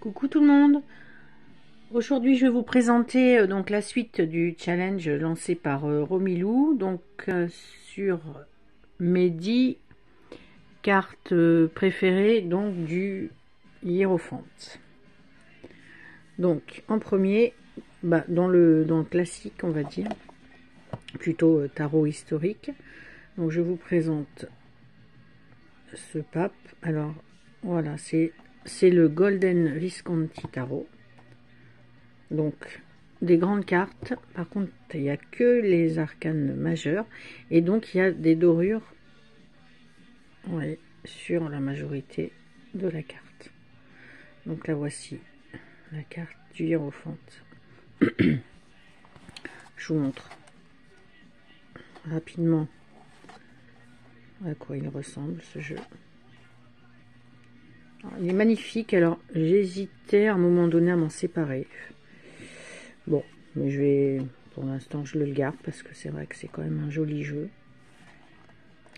Coucou tout le monde. Aujourd'hui je vais vous présenter donc la suite du challenge lancé par Romilou, donc sur mes 10 cartes préférées donc du hiérophante. Donc en premier, dans le classique on va dire, plutôt tarot historique, donc je vous présente ce pape. Alors voilà, c'est le Golden Visconti Tarot. Donc des grandes cartes, par contre il n'y a que les arcanes majeures et donc il y a des dorures sur la majorité de la carte. Donc la voici, la carte du hiérophante. Je vous montre rapidement à quoi il ressemble ce jeu. Alors, il est magnifique. Alors j'hésitais à un moment donné à m'en séparer. Bon, mais je vais, pour l'instant, je le garde parce que c'est vrai que c'est quand même un joli jeu.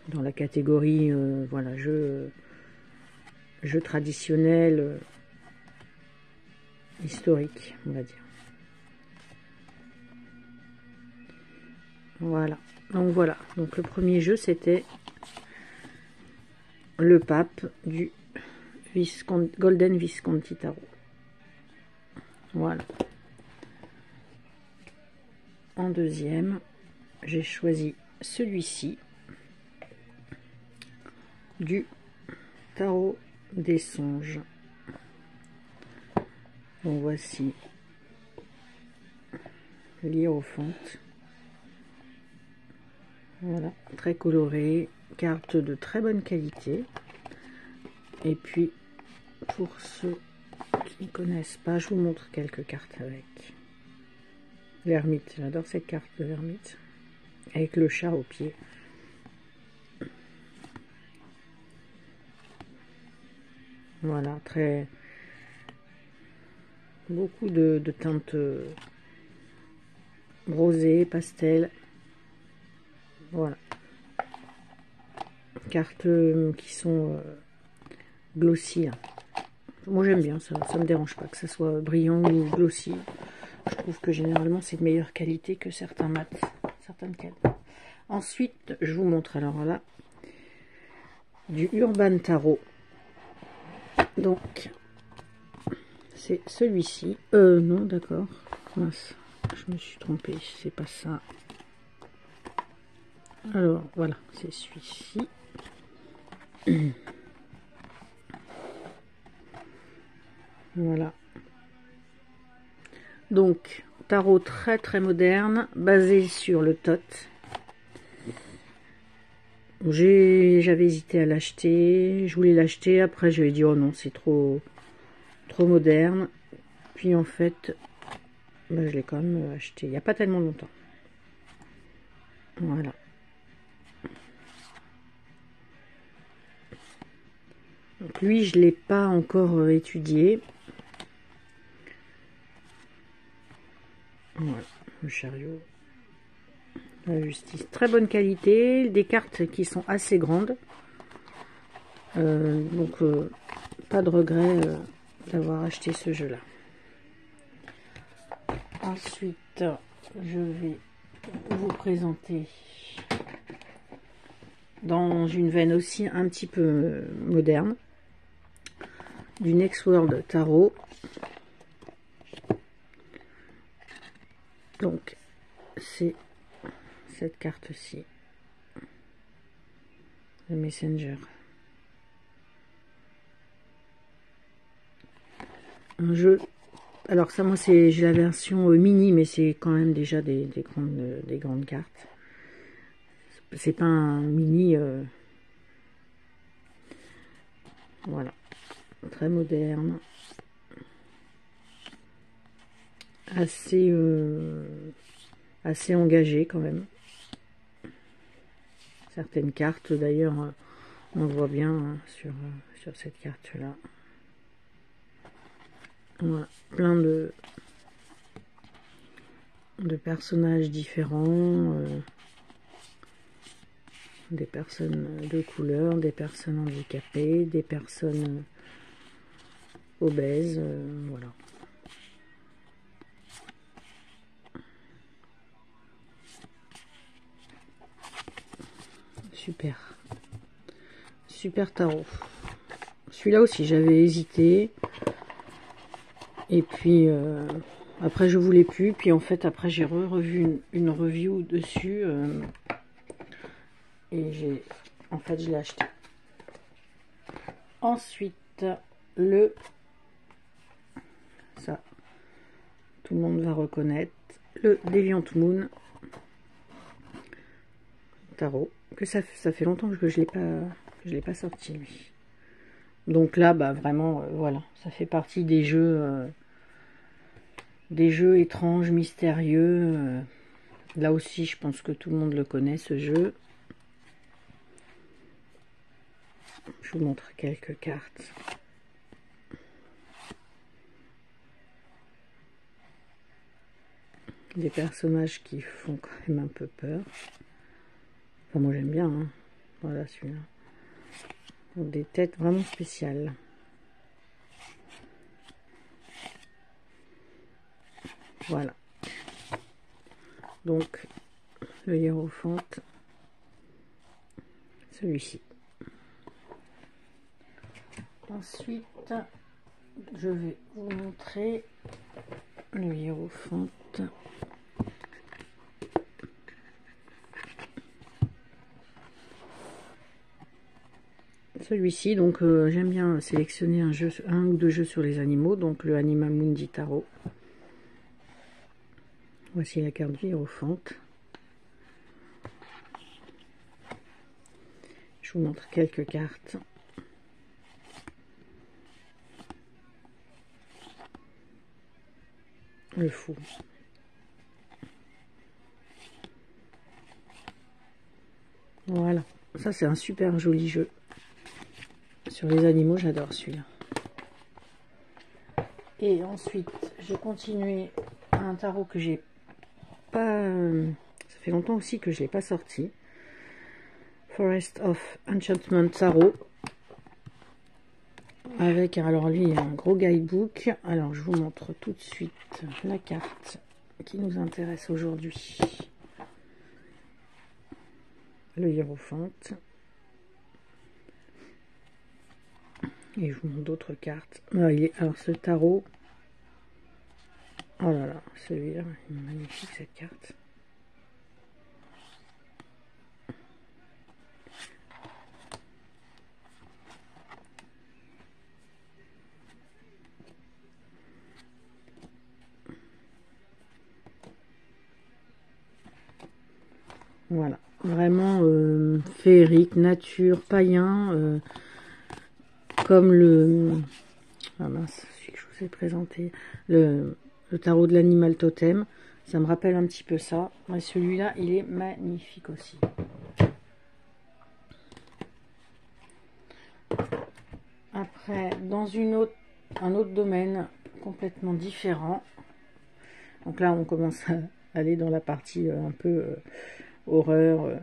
Dans la catégorie, voilà, jeu traditionnel, historique, on va dire. Voilà. Donc le premier jeu, c'était le pape du Golden Visconti Tarot. Voilà. En deuxième, j'ai choisi celui-ci du tarot des songes. Donc voici l'hiérophante. Voilà, très coloré, carte de très bonne qualité. Et puis pour ceux qui ne connaissent pas, je vous montre quelques cartes avec. L'ermite, j'adore cette carte de l'ermite, avec le chat au pied. Voilà, beaucoup de teintes rosées, pastel. Voilà. Cartes qui sont glossy. Moi j'aime bien, ça me dérange pas que ça soit brillant ou glossy. Je trouve que généralement c'est de meilleure qualité que certains mats, certaines cartes. Ensuite, je vous montre alors là du Urban Tarot. Donc c'est celui-ci. Non, d'accord. Mince, je me suis trompée, c'est pas ça. Alors voilà, c'est celui-ci. Voilà. Donc tarot très moderne, basé sur le Thoth. J'avais hésité à l'acheter, je voulais l'acheter, après je lui ai dit oh non, c'est trop moderne. Puis en fait, je l'ai quand même acheté il n'y a pas tellement longtemps. Voilà. Donc lui, je ne l'ai pas encore étudié. Voilà, le chariot. La justice, très bonne qualité, des cartes qui sont assez grandes. Donc pas de regret d'avoir acheté ce jeu-là. Ensuite, je vais vous présenter dans une veine aussi un petit peu moderne du Next World Tarot. Donc c'est cette carte-ci, le Messenger. Un jeu, alors ça moi j'ai la version mini, mais c'est quand même déjà des grandes cartes. C'est pas un mini, voilà, très moderne, assez engagé quand même. Certaines cartes d'ailleurs, on le voit bien sur cette carte là. Voilà, plein de personnages différents, des personnes de couleur, des personnes handicapées, des personnes obèse, voilà. Super. Super tarot. Celui-là aussi, j'avais hésité. Et puis, après, je voulais plus. Puis, en fait, après, j'ai revu une review dessus. Et en fait, je l'ai acheté. Ensuite, ça, tout le monde va reconnaître, le Deviant Moon tarot, que ça fait longtemps que je l'ai pas sorti, lui. Donc là, bah vraiment, voilà, ça fait partie des jeux étranges, mystérieux. Là aussi, je pense que tout le monde le connaît, ce jeu. Je vous montre quelques cartes. Des personnages qui font quand même un peu peur. Enfin, moi j'aime bien, hein. Voilà celui-là. Des têtes vraiment spéciales. Voilà. Donc, le hiérophante, celui-ci. Ensuite, je vais vous montrer le hiérophante. Celui-ci, donc j'aime bien sélectionner un ou deux jeux sur les animaux, donc le Animal Mundi Tarot. Voici la carte du hiérophante. Je vous montre quelques cartes. Le fou. Voilà, ça c'est un super joli jeu. Sur les animaux, j'adore celui-là. Et ensuite, j'ai continué un tarot que j'ai pas... ça fait longtemps aussi que je l'ai pas sorti. Forest of Enchantment Tarot. Avec, alors lui, un gros guidebook. Alors, je vous montre tout de suite la carte qui nous intéresse aujourd'hui. Le hiérophante. Et je vous montre d'autres cartes. Alors, ce tarot... Oh là là, celui-là, il est magnifique cette carte. Voilà, vraiment féerique, nature, païen, comme le... Ah mince, celui que je vous ai présenté, le tarot de l'animal totem. Ça me rappelle un petit peu ça. Mais celui-là, il est magnifique aussi. Après, dans un autre domaine complètement différent. Donc là, on commence à aller dans la partie un peu horreur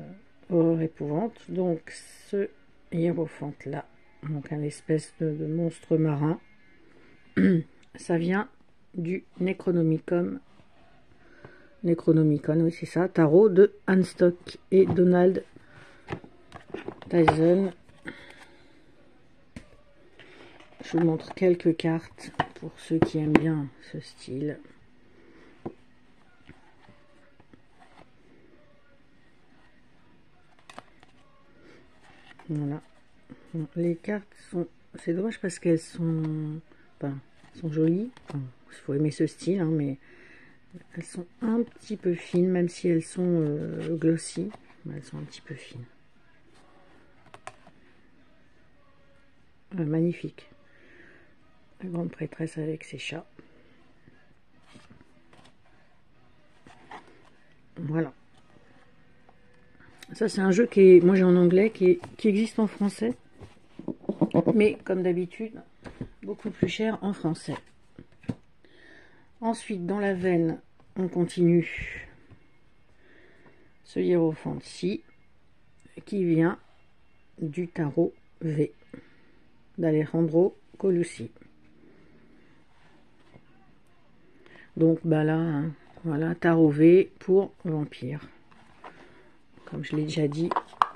épouvante. Donc, ce hiérophante-là, donc un espèce de monstre marin, ça vient du Necronomicon, oui c'est ça, tarot de Anne Stock et Donald Tyson. Je vous montre quelques cartes pour ceux qui aiment bien ce style. Voilà. Bon, les cartes sont... C'est dommage parce qu'elles sont... Enfin, sont jolies. Enfin, il faut aimer ce style, hein, mais elles sont un petit peu fines, même si elles sont glossy. Mais elles sont un petit peu fines. Magnifique. La grande prêtresse avec ses chats. Voilà. Ça, c'est un jeu qui est, moi j'ai en anglais, qui existe en français. Mais comme d'habitude, beaucoup plus cher en français. Ensuite, dans la veine, on continue ce hiérophante-ci, qui vient du tarot V d'Alejandro Colucci. Donc bah là, hein, voilà, tarot V pour vampire. Comme je l'ai déjà dit,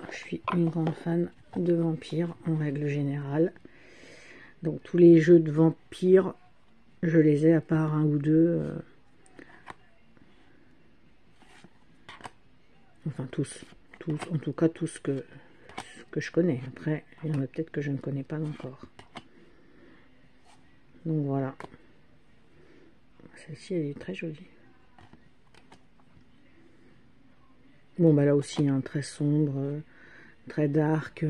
je suis une grande fan de vampires en règle générale. Donc tous les jeux de vampires, je les ai à part un ou deux. Enfin tous, en tout cas tous que je connais. Après, il y en a peut-être que je ne connais pas encore. Donc voilà. Celle-ci, elle est très jolie. Bon, bah là aussi, hein, très sombre, très dark.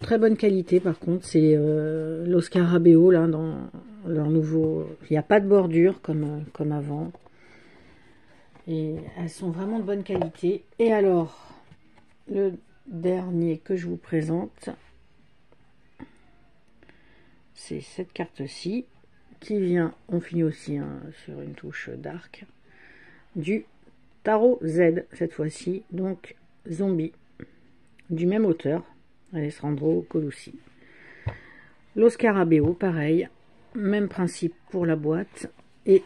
Très bonne qualité, par contre. C'est l'Oscarabeo, là, dans leur nouveau... Il n'y a pas de bordure, comme avant. Et elles sont vraiment de bonne qualité. Et alors, le dernier que je vous présente, c'est cette carte-ci, qui vient, on finit aussi hein, sur une touche dark, du Tarot Z, cette fois-ci, donc Zombie, du même auteur, Alessandro Colucci. L'Oscarabeo, pareil, même principe pour la boîte, et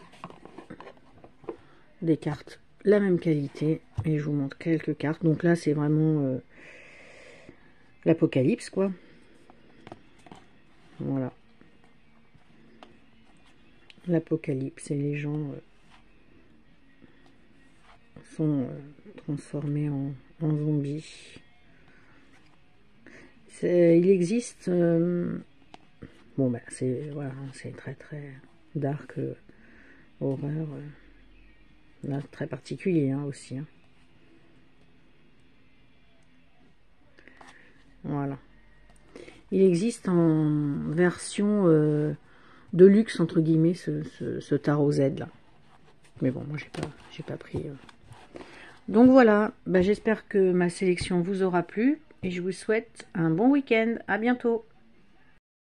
des cartes, la même qualité, et je vous montre quelques cartes. Donc là, c'est vraiment l'apocalypse, quoi. Voilà. L'apocalypse, et les gens sont transformés en zombies. Il existe... bon, ben, c'est voilà, c'est très très dark, horreur. Là, très particulier hein, aussi. Hein. Voilà. Il existe en version de luxe, entre guillemets, ce tarot Z là. Mais bon, moi j'ai pas pris. Donc voilà, bah, j'espère que ma sélection vous aura plu et je vous souhaite un bon week-end. À bientôt.